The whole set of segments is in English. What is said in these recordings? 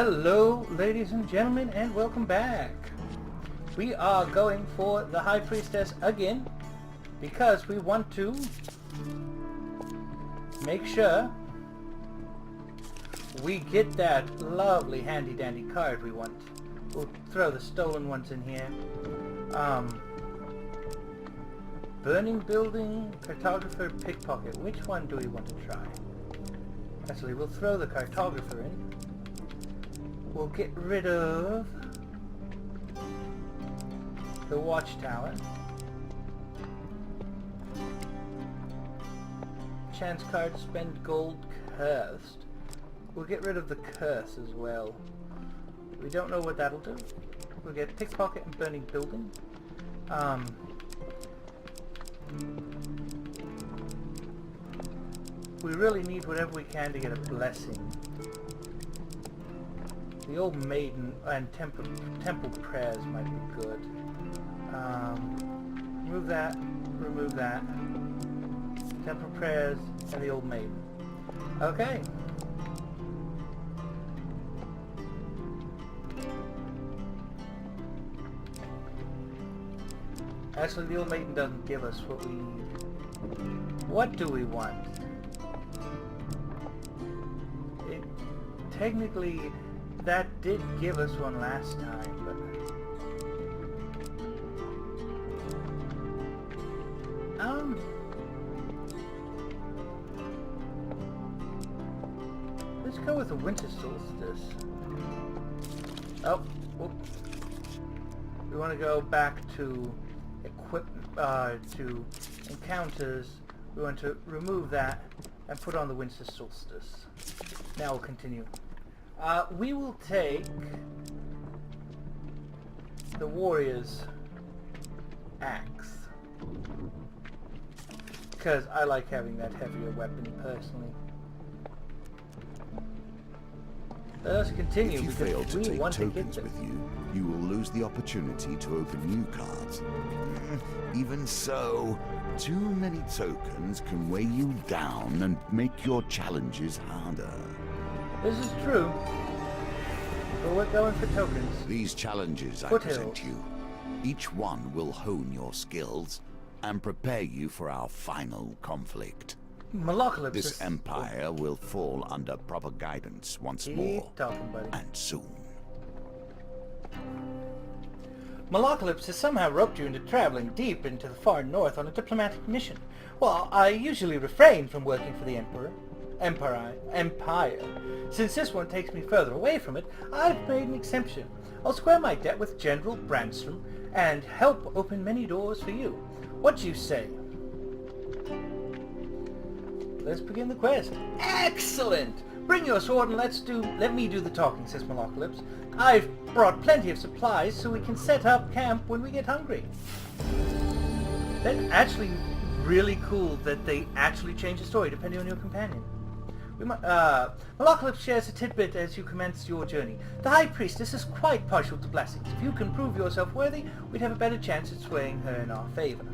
Hello, ladies and gentlemen, and welcome back. We are going for the High Priestess again because we want to make sure we get that lovely handy-dandy card we want. We'll throw the stolen ones in here. Burning building, cartographer, pickpocket. Which one do we want to try? Actually, we'll throw the cartographer in. We'll get rid of the watchtower. Chance card, spend gold, cursed. We'll get rid of the curse as well. We don't know what that'll do. We'll get pickpocket and burning building. We really need whatever we can to get a blessing. The old maiden and temple prayers might be good. Remove that, remove that. Temple prayers and the old maiden. Okay. Actually, the old maiden doesn't give us what we need. What do we want? Technically, that did give us one last time, but let's go with the winter solstice. Oh, whoop. We want to go back to to encounters. We want to remove that and put on the winter solstice. Now we'll continue. We will take the warrior's axe because I like having that heavier weapon personally. Let us continue. If you fail to take want tokens to get with you, you will lose the opportunity to open new cards. Even so, too many tokens can weigh you down and make your challenges harder. This is true. But we're going for tokens. These challenges I Foothills. present you, each one will hone your skills and prepare you for our final conflict. Malocalypse. This empire will fall under proper guidance once Keep more, talking, buddy. and soon. Malocalypse has somehow roped you into traveling deep into the far north on a diplomatic mission. Well, I usually refrain from working for the Empire. Since this one takes me further away from it, I've made an exception. I'll square my debt with General Brandstrom and help open many doors for you. What do you say? Let's begin the quest. Excellent! Bring your sword and let me do the talking, says Malocalypse. I've brought plenty of supplies so we can set up camp when we get hungry. That's actually really cool that they actually change the story depending on your companion. Malocalypse shares a tidbit as you commence your journey. The High Priestess is quite partial to blessings. If you can prove yourself worthy, we'd have a better chance at swaying her in our favor.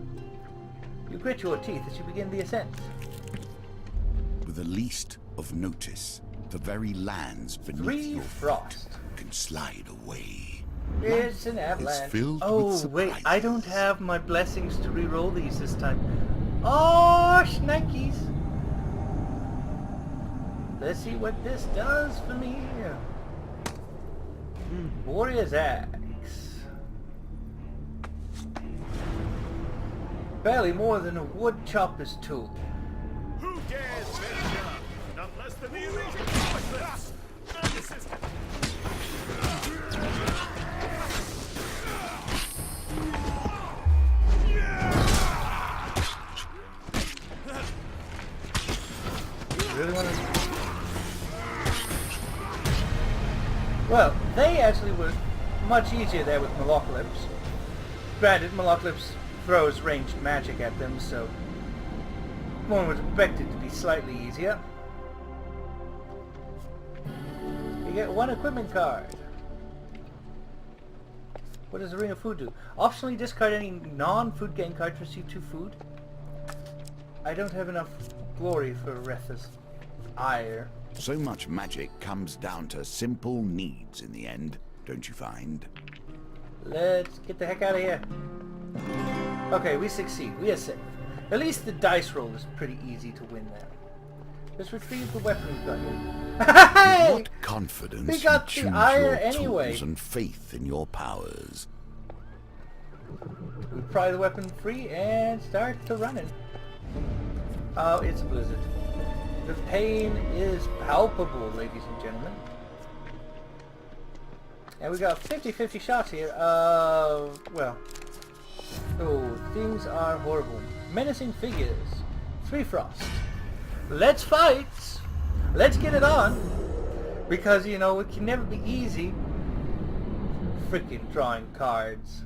You grit your teeth as you begin the ascent. With the least of notice, the very lands beneath your frost feet can slide away. It's an It's avalanche. filled Oh with wait, I don't surprises. have my blessings to re-roll these this time. Oh, shnikes! Let's see what this does for me. Warrior's axe. Barely more than a wood chopper's tool. Who dares venture? Not less than the elite Voiceless! Non-resistant! Really want to... Well, they actually were much easier there with Malocalypse. Granted, Malocalypse throws ranged magic at them, so one would expect it to be slightly easier. You get one equipment card. What does the Ring of Food do? Optionally discard any non-food gain card to receive 2 food. I don't have enough glory for Retha's ire. So much magic comes down to simple needs in the end, don't you find? Let's get the heck out of here. Okay, we succeed. We are safe. At least the dice roll is pretty easy to win there. Let's retrieve the weapon we've got here. Hey! What confidence We got you the choose ire your anyway. tools and faith in your powers. We pry the weapon free and start to running. Oh, it's a blizzard. The pain is palpable, ladies and gentlemen. And we got 50-50 shots here. Well. Oh, things are horrible. Menacing figures. 3 frost. Let's fight! Let's get it on! Because, you know, it can never be easy. Freaking drawing cards.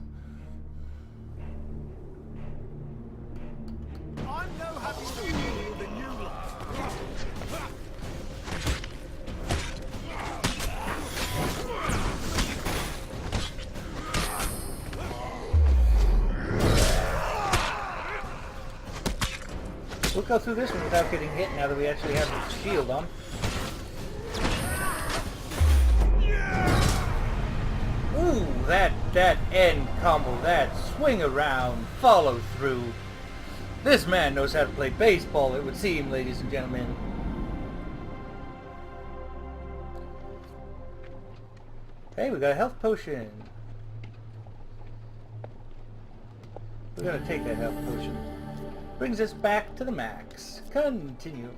I'm no happier to deal than you lot. We'll go through this one without getting hit now that we actually have the shield on. Ooh, that end combo, that swing around, follow through. This man knows how to play baseball, it would seem, ladies and gentlemen. Hey, we got a health potion. We're gonna take that health potion. Brings us back to the max. Continue.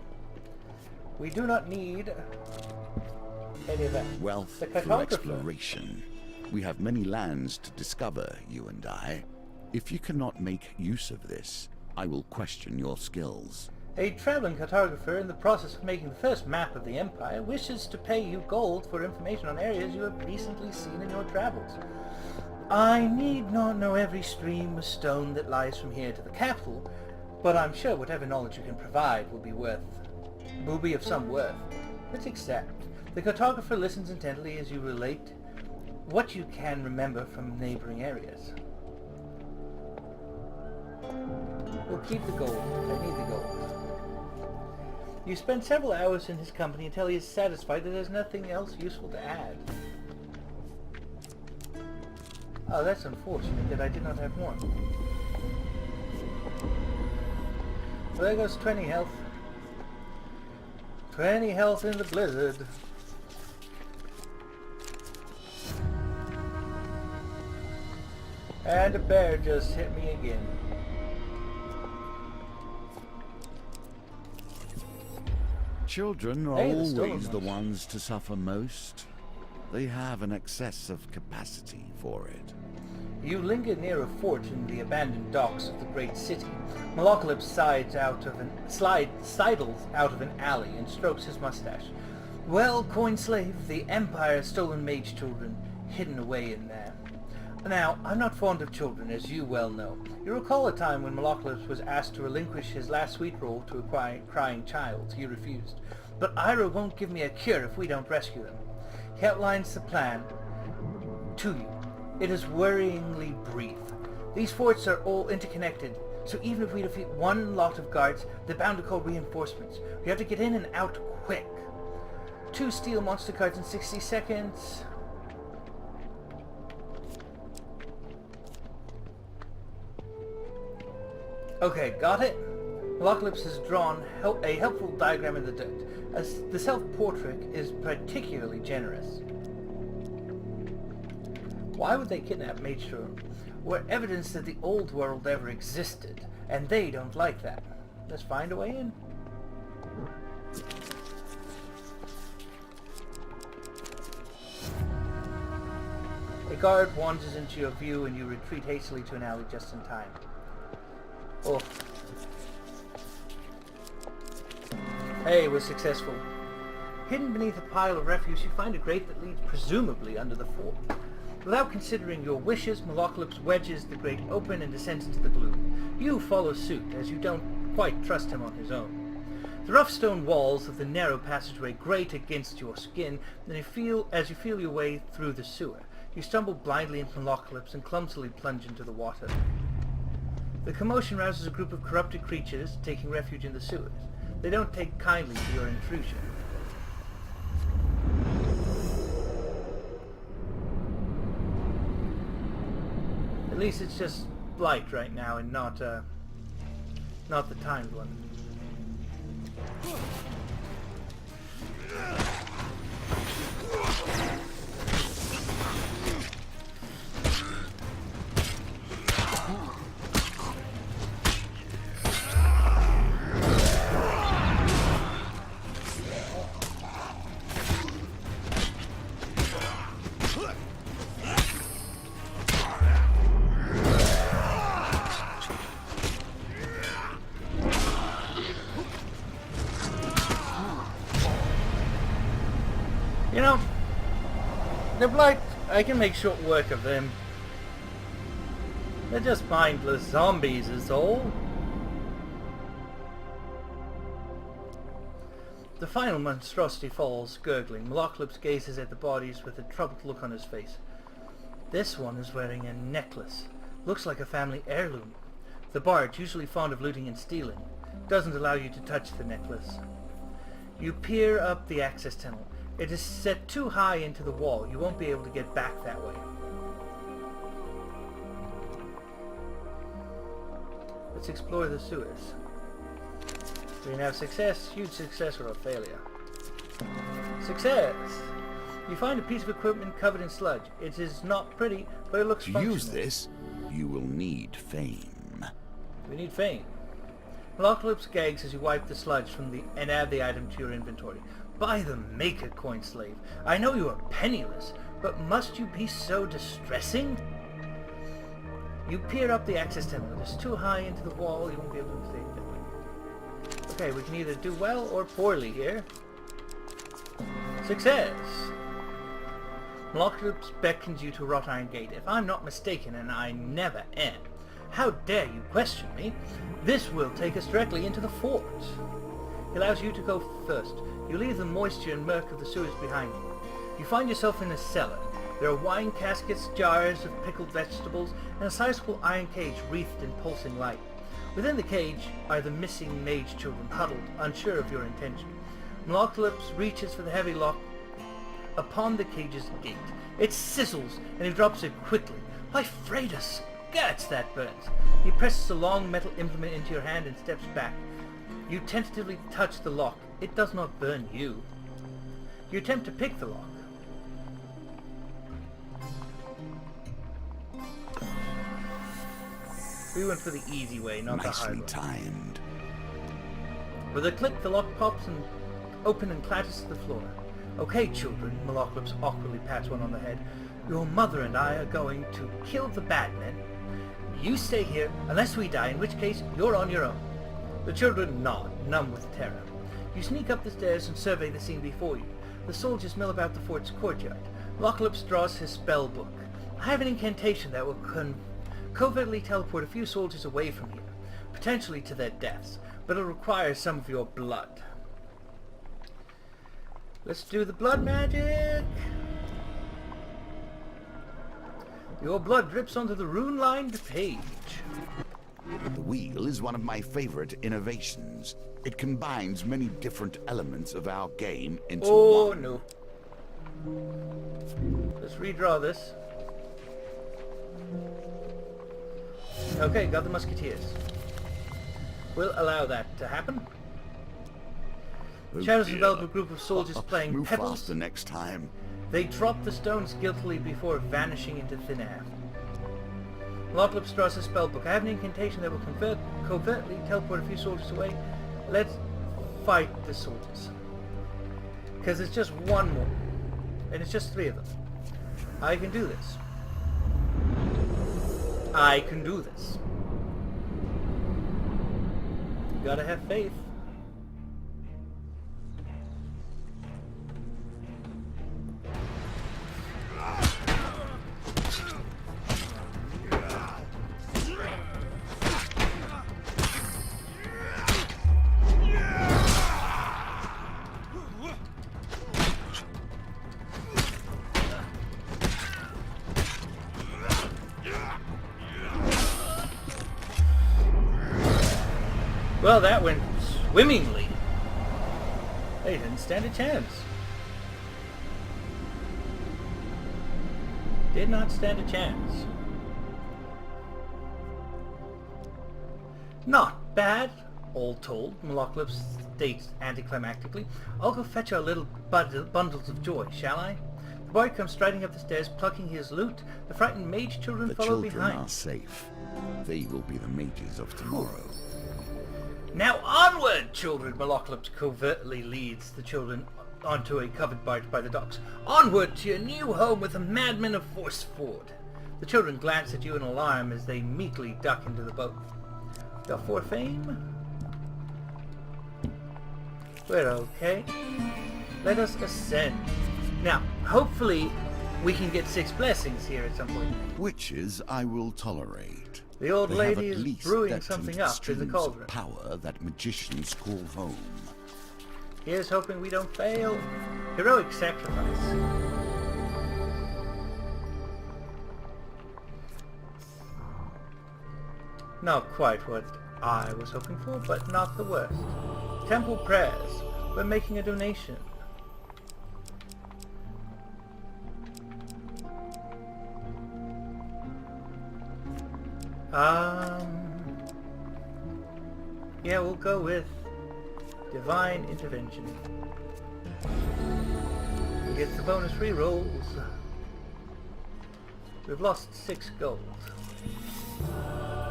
We do not need any of that. Wealth The through cartographer. exploration. We have many lands to discover, you and I. If you cannot make use of this, I will question your skills. A traveling cartographer in the process of making the first map of the Empire wishes to pay you gold for information on areas you have recently seen in your travels. I need not know every stream or stone that lies from here to the capital, but I'm sure whatever knowledge you can provide will be of some worth. Let's accept. The cartographer listens intently as you relate what you can remember from neighboring areas. We'll keep the gold. I need the gold. You spend several hours in his company until he is satisfied that there's nothing else useful to add. Oh, that's unfortunate that I did not have more. So there goes 20 health. 20 health in the blizzard. And a bear just hit me again. Children are Hey, the stolen always the ones. ones to suffer most. They have an excess of capacity for it. You linger near a fort in the abandoned docks of the great city. Malocalypse sidles out of an alley and strokes his mustache. Well, coin slave, the Empire has stolen mage children, hidden away in there. Now, I'm not fond of children, as you well know. You recall a time when Malocalypse was asked to relinquish his last sweet roll to a crying child. He refused. But Ira won't give me a cure if we don't rescue them. He outlines the plan to you. It is worryingly brief. These forts are all interconnected, so even if we defeat one lot of guards, they're bound to call reinforcements. We have to get in and out quick. 2 steel monster cards in 60 seconds. Okay, got it? Malocalypse has drawn a helpful diagram in the dirt, as the self-portrait is particularly generous. Why would they kidnap Mage Children? We're evidence that the old world ever existed, and they don't like that. Let's find a way in. A guard wanders into your view and you retreat hastily to an alley just in time. Oh. Hey, we're successful. Hidden beneath a pile of refuse, you find a grate that leads presumably under the fort. Without considering your wishes, Malocalypse wedges the grate open and descends into the gloom. You follow suit, as you don't quite trust him on his own. The rough stone walls of the narrow passageway grate against your skin, and as you feel your way through the sewer. You stumble blindly into Malocalypse and clumsily plunge into the water. The commotion rouses a group of corrupted creatures taking refuge in the sewers. They don't take kindly to your intrusion. At least it's just Blight right now and not the timed one. You know, the Blight, I can make short work of them. They're just mindless zombies is all. The final monstrosity falls, gurgling. Malocalypse gazes at the bodies with a troubled look on his face. This one is wearing a necklace. Looks like a family heirloom. The bard, usually fond of looting and stealing, doesn't allow you to touch the necklace. You peer up the access tunnel. It is set too high into the wall. You won't be able to get back that way. Let's explore the sewers. We can have success, huge success, or a failure. Success! You find a piece of equipment covered in sludge. It is not pretty, but it looks functional. To use this, you will need fame. We need fame. Malocalypse gags as you wipe the sludge from and add the item to your inventory. By the Maker Coin Slave, I know you are penniless, but must you be so distressing? You peer up the access tunnel. It is too high into the wall. You won't be able to take that way. Okay, we can either do well or poorly here. Success! Malocalypse beckons you to Wrought Iron Gate. If I'm not mistaken, and I never am, how dare you question me? This will take us directly into the fort. It allows you to go first. You leave the moisture and murk of the sewers behind you. You find yourself in a cellar. There are wine caskets, jars of pickled vegetables, and a sizable iron cage wreathed in pulsing light. Within the cage are the missing mage children, huddled, unsure of your intention. Malocalypse reaches for the heavy lock upon the cage's gate. It sizzles, and he drops it quickly. By Freydis, guts, that burns. He presses a long metal implement into your hand and steps back. You tentatively touch the lock. It does not burn you. You attempt to pick the lock. We went for the easy way, not the hard Nicely one. timed. With a click, the lock pops and open and clatters to the floor. Okay, children, Malocalypse awkwardly pats one on the head. Your mother and I are going to kill the bad men. You stay here, unless we die, in which case you're on your own. The children nod, numb with terror. You sneak up the stairs and survey the scene before you. The soldiers mill about the fort's courtyard. Malocalypse draws his spell book. I have an incantation that will covertly teleport a few soldiers away from here, potentially to their deaths, but it'll require some of your blood. Let's do the blood magic! Your blood drips onto the rune-lined page. The wheel is one of my favorite innovations. It combines many different elements of our game into Oh one. no. Let's redraw this. Okay, got the musketeers. We'll allow that to happen. Oh Shadows dear. envelop a group of soldiers playing Move pebbles. faster next time. They drop the stones guiltily before vanishing into thin air. Malocalypse draws his spellbook. I have an incantation that will covertly teleport a few soldiers away. Let's fight the soldiers. Because it's just one more. And it's just 3 of them. I can do this. I can do this. You gotta have faith. Well, that went swimmingly. They didn't stand a chance. Did not stand a chance. Not bad, all told, Maloclips states anticlimactically. I'll go fetch our little bundles of joy, shall I? The boy comes striding up the stairs, plucking his loot. The frightened mage children The follow children behind. are safe. They will be the mages of tomorrow. Now onward, children! Maloclips covertly leads the children onto a covered barge by the docks. Onward to your new home with the madmen of Forceford. The children glance at you in alarm as they meekly duck into the boat. Got 4 fame? We're okay. Let us ascend. Now, hopefully, we can get 6 blessings here at some point. Witches I will tolerate. The old They have lady at is least brewing that something tinted up in the streams of cauldron. power that magicians call home. Here's hoping we don't fail. Heroic sacrifice. Not quite what I was hoping for, but not the worst. Temple prayers. We're making a donation. Yeah, we'll go with Divine Intervention. We get the bonus rerolls. We've lost 6 gold.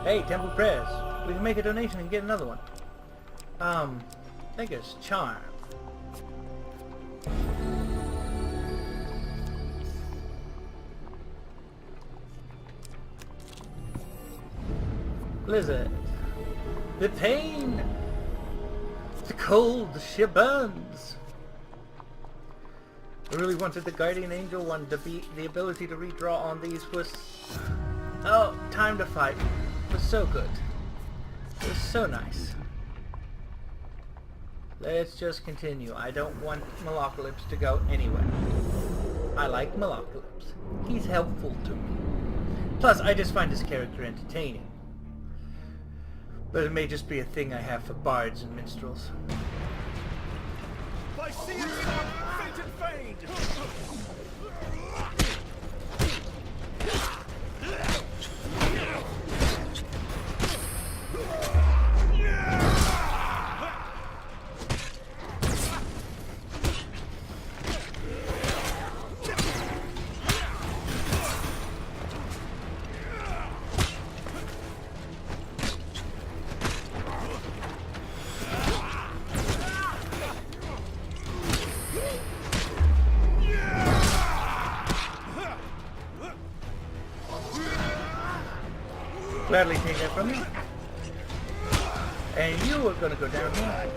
Hey, Temple Prayers. We can make a donation and get another one. Beggar's Charm. Blizzard. The pain. The cold. She burns. I really wanted the Guardian Angel one to be the ability to redraw on these was... Oh, Time to Fight. It was so good. It was so nice. Let's just continue. I don't want Maloclips to go anywhere. I like Maloclips. He's helpful to me. Plus, I just find his character entertaining. But it may just be a thing I have for bards and minstrels. By seeing some fated fade! Gladly take that from you. And you are going to go down here.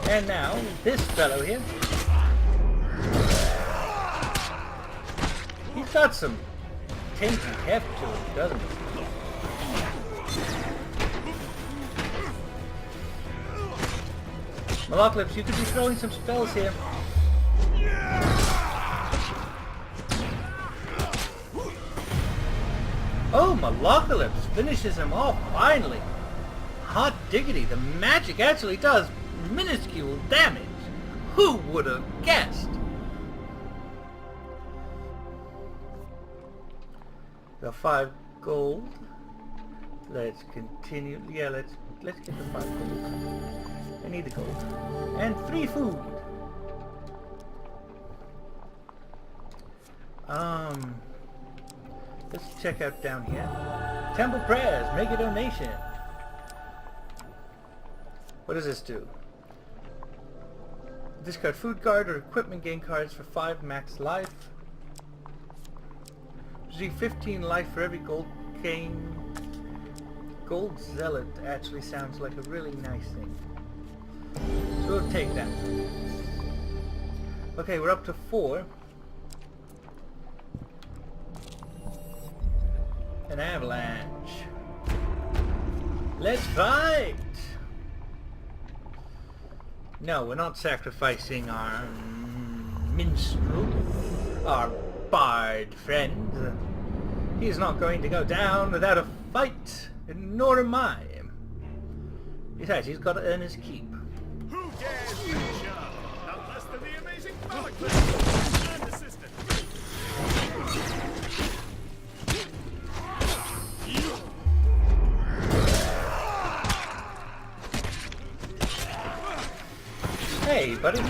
And now, this fellow here. He's got some tainty heft to him, doesn't he? Maloclips, you could be throwing some spells here. Oh, Maloclips finishes him off finally. Hot diggity, the magic actually does minuscule damage. Who would have guessed? The 5 gold. Let's continue. Yeah, let's get the 5 gold. I need the gold. And 3 food. Let's check out down here. Temple prayers, make a donation. What does this do? Discard food card or equipment gain cards for 5 max life. Receive 15 life for every gold gain. Gold Zealot actually sounds like a really nice thing. So we'll take that. Okay, we're up to 4. An avalanche. Let's fight! No, we're not sacrificing our minstrel, our bard friend. He's not going to go down without a fight, nor am I. Besides, he's got to earn his keep. Who dares venture? None less than the amazing Maloclips and assistant. Hey, buddy.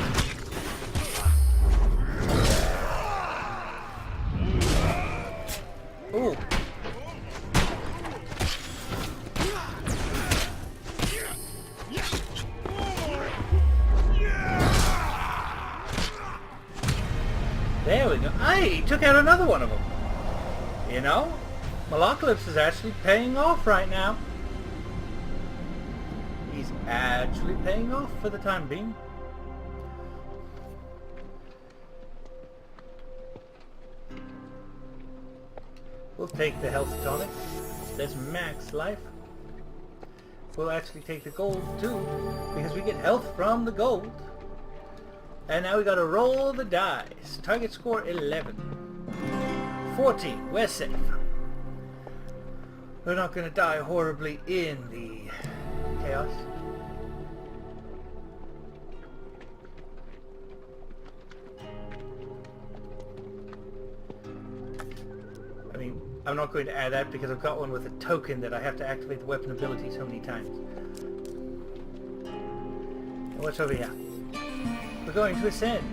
Ooh. There we go. Hey, he took out another one of them. You know, Malakalypse is actually paying off right now. He's actually paying off for the time being. We'll take the health tonic. That's max life. We'll actually take the gold too, because we get health from the gold. And now we gotta roll the dice. Target score 11. 14. We're safe. We're not gonna die horribly in the chaos. I mean, I'm not going to add that because I've got one with a token that I have to activate the weapon ability so many times. And what's over here? We're going to ascend.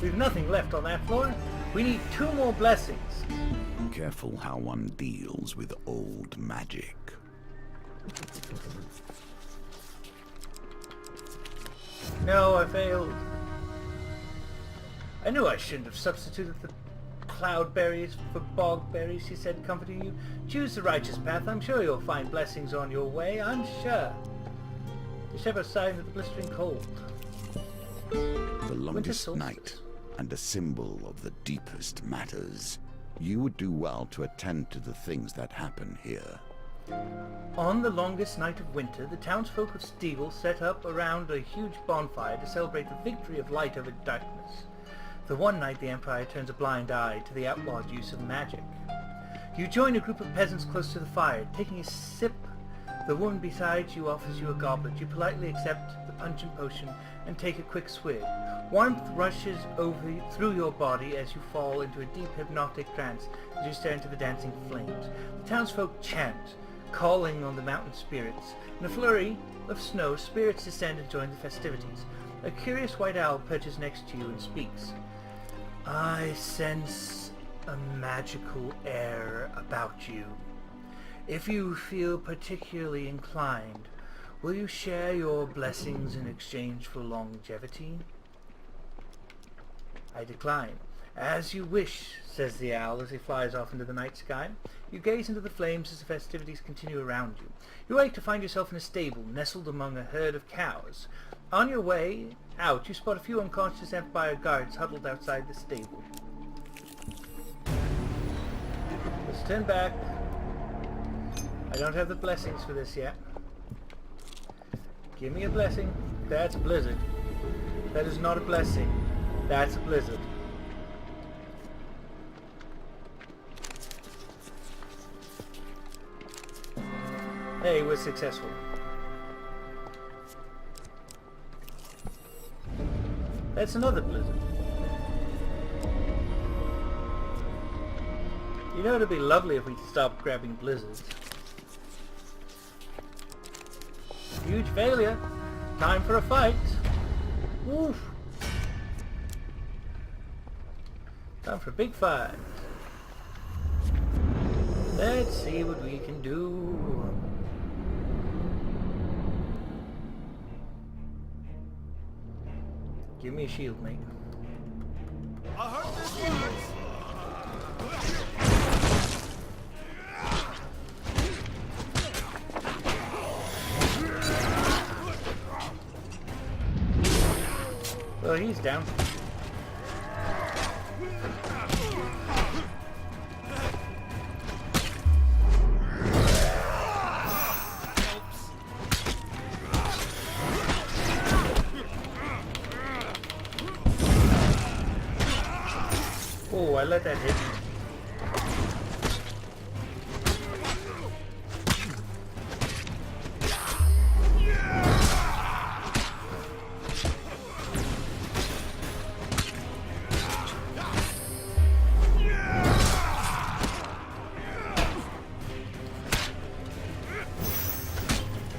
We've nothing left on that floor. We need 2 more blessings. Careful how one deals with old magic. No, I failed. I knew I shouldn't have substituted the cloud berries for bog berries, he said, comforting you. Choose the righteous path. I'm sure you'll find blessings on your way. I'm sure. The shepherd sighed into the blistering cold. The longest night, and a symbol of the deepest matters. You would do well to attend to the things that happen here. On the longest night of winter, the townsfolk of Steegle set up around a huge bonfire to celebrate the victory of light over darkness. The one night the Empire turns a blind eye to the outlawed use of magic. You join a group of peasants close to the fire. Taking a sip, the woman beside you offers you a goblet. You politely accept the pungent potion and take a quick swig. Warmth rushes through your body as you fall into a deep hypnotic trance as you stare into the dancing flames. The townsfolk chant, calling on the mountain spirits. In a flurry of snow, spirits descend and join the festivities. A curious white owl perches next to you and speaks. I sense a magical air about you. If you feel particularly inclined, will you share your blessings in exchange for longevity? I decline. As you wish, says the owl as he flies off into the night sky. You gaze into the flames as the festivities continue around you. You wake to find yourself in a stable, nestled among a herd of cows. On your way out, you spot a few unconscious Empire guards huddled outside the stable. Let's turn back. I don't have the blessings for this yet. Give me a blessing. That's a blizzard. That is not a blessing. That's a blizzard. Hey, we're successful. That's another blizzard. You know, it'd be lovely if we stopped grabbing blizzards. Huge failure. Time for a fight. Woof. Time for a big fight. Let's see what we can do. Give me a shield, mate. I heard this once. Well, he's down. Oh, I let that hit.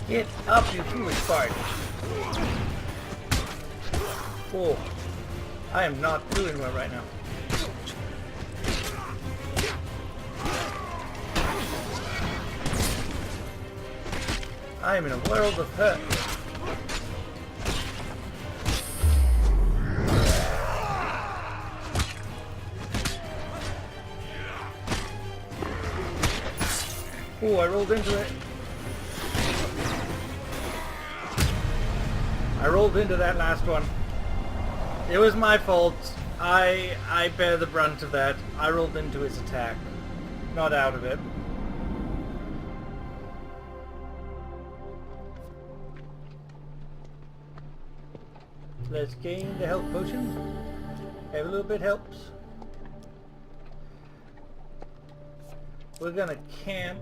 Get up, you foolish fart. Oh, I am not doing well right now. I am in a world of hurt. Oh, I rolled into it. I rolled into that last one. It was my fault. I bear the brunt of that. I rolled into his attack, not out of it. Let's gain the health potion. Every little bit helps. We're gonna camp.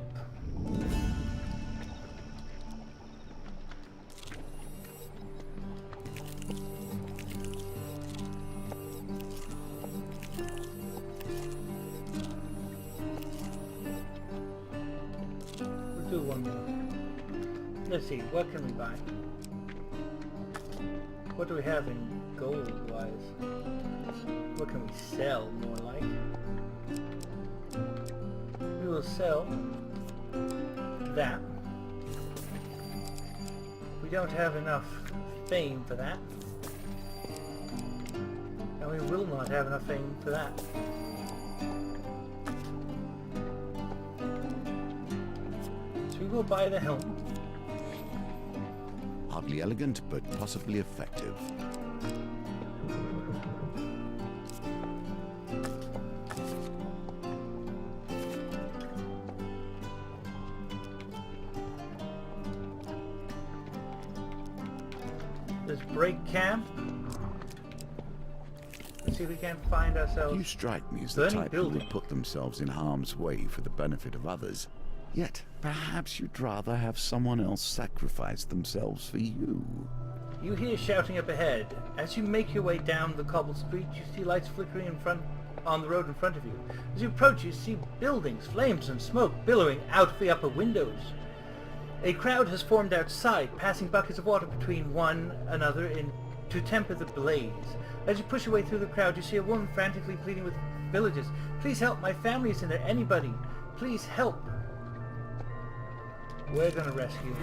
We'll do one more. Let's see, what can we buy? What do we have in gold-wise? What can we sell, more like? We will sell that. We don't have enough fame for that. And we will not have enough fame for that. So we will buy the helm. Hardly elegant, but possibly effective. Let's break camp. Let's see if we can't find ourselves. You strike me as the burning type who building. would put themselves in harm's way for the benefit of others. Yet, perhaps you'd rather have someone else sacrifice themselves for you. You hear shouting up ahead. As you make your way down the cobbled street, you see lights flickering in front on the road in front of you. As you approach, you see buildings, flames and smoke billowing out of the upper windows. A crowd has formed outside, passing buckets of water between one another to temper the blaze. As you push your way through the crowd, you see a woman frantically pleading with villagers. Please help, my family is in there. Anybody, please help. We're gonna rescue you.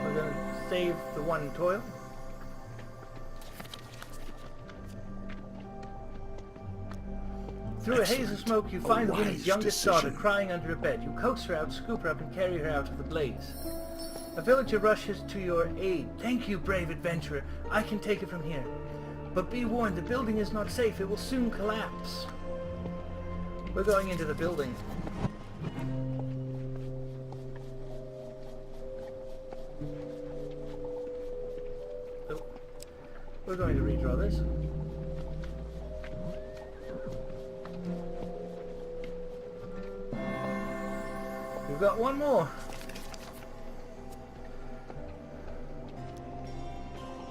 We're gonna save the one toil. Through a haze of smoke, you find the woman's wise youngest daughter decision. crying under a bed. You coax her out, scoop her up, and carry her out of the blaze. A villager rushes to your aid. Thank you, brave adventurer. I can take it from here. But be warned, the building is not safe. It will soon collapse. We're going into the building. Oh. We're going to redraw this. We've got one more.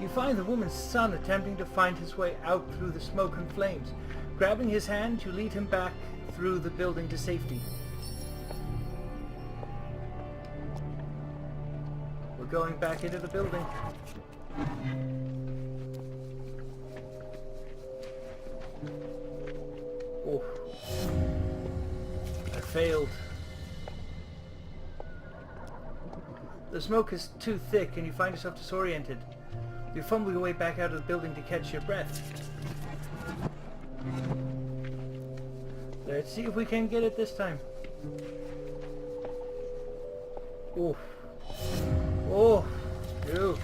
You find the woman's son attempting to find his way out through the smoke and flames. Grabbing his hand, you lead him back through the building to safety. We're going back into the building. Oh. I failed. The smoke is too thick and you find yourself disoriented. You fumble your way back out of the building to catch your breath. Let's see if we can get it this time. Oh. Oh. Ew.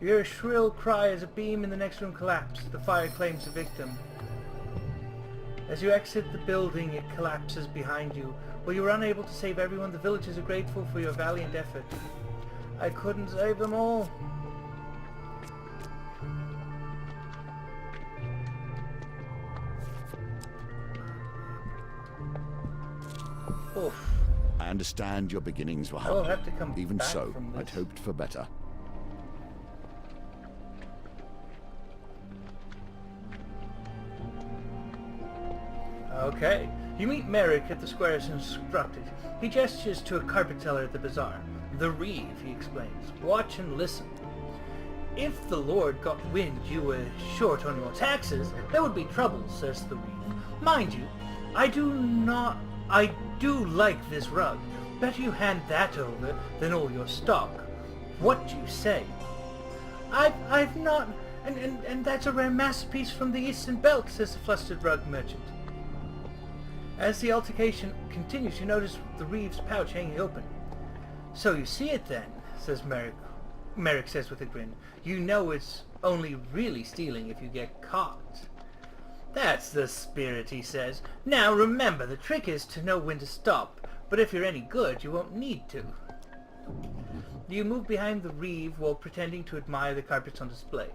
You hear a shrill cry as a beam in the next room collapses. The fire claims a victim. As you exit the building, it collapses behind you. While you were unable to save everyone, the villagers are grateful for your valiant effort. I couldn't save them all. Oof. I understand your beginnings were I'll humble. have to come Even back so, from I'd this. hoped for better. Okay. You meet Merrick at the square as instructed. He gestures to a carpet seller at the bazaar. The Reeve, he explains. Watch and listen. If the Lord got wind you were short on your taxes, there would be trouble, says the Reeve. Mind you, I do like this rug. Better you hand that over than all your stock. What do you say? I've not... And that's a rare masterpiece from the Eastern Belt, says the flustered rug merchant. As the altercation continues, you notice the Reeve's pouch hanging open. So you see it then, says Merrick. Merrick says with a grin. You know it's only really stealing if you get caught. That's the spirit, he says. Now remember, the trick is to know when to stop, but if you're any good, you won't need to. You move behind the Reeve while pretending to admire the carpets on display.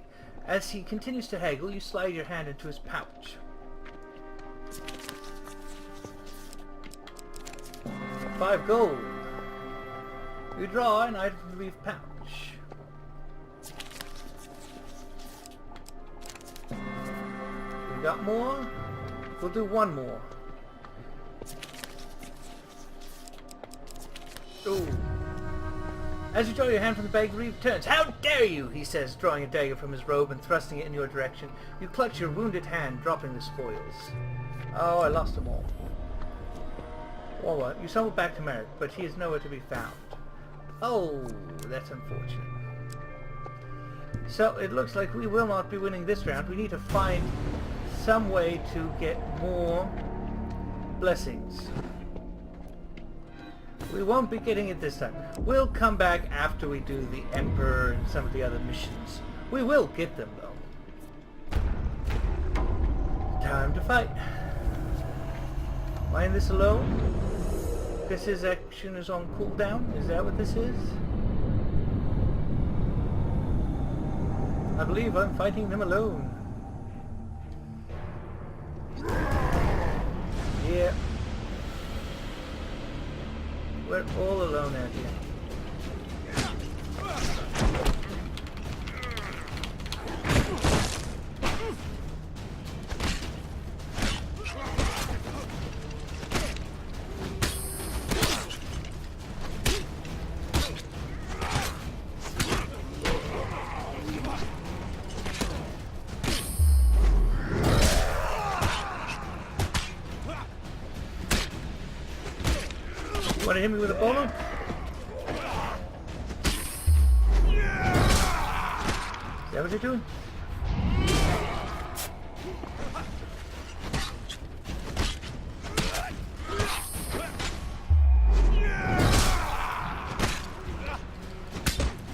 As he continues to haggle, you slide your hand into his pouch. 5 gold. You draw an item from the Reeve pouch. You got more? We'll do one more. Ooh. As you draw your hand from the bag, Reeve turns. How dare you, he says, drawing a dagger from his robe and thrusting it in your direction. You clutch your wounded hand, dropping the spoils. Oh, I lost them all. Or what? You stumble back to Merrick, but he is nowhere to be found. Oh, that's unfortunate. So, it looks like we will not be winning this round. We need to find some way to get more blessings. We won't be getting it this time. We'll come back after we do the Emperor and some of the other missions. We will get them, though. Time to fight. Am I in this alone? Guess his action is on cooldown? Is that what this is? I believe I'm fighting them alone. Yeah. We're all alone out here. Want to hit me with a bolo? Is that what you're doing?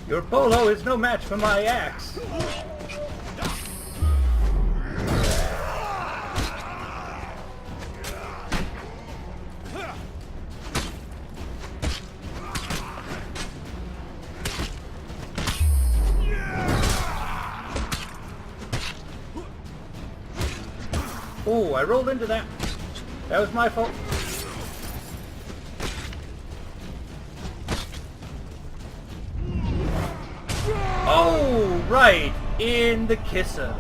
Your polo is no match for my axe. Oh, I rolled into that. That was my fault. Oh, right. In the kisser.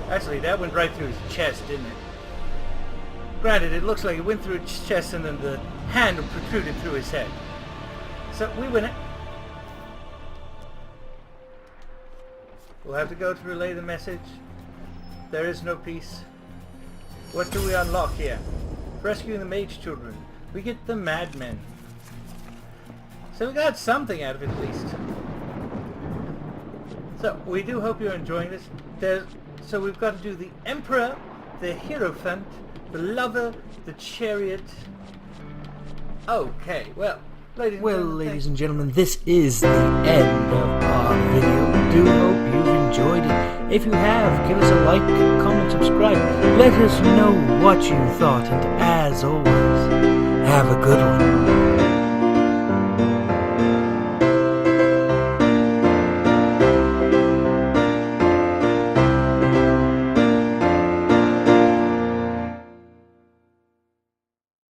Actually, that went right through his chest, didn't it? Granted, it looks like it went through his chest and then the hand protruded through his head. So, we win it. We'll have to go to relay the message. There is no peace. What do we unlock here? Rescuing the mage children. We get the madmen. So we got something out of it at least. So we do hope you're enjoying this. So we've got to do the Emperor, the Hierophant, the Lover, the Chariot. Okay, well, ladies and gentlemen, this is the end of our video. We do hope you've enjoyed it. If you have, give us a like, comment, subscribe. Let us know what you thought, and as always, have a good one.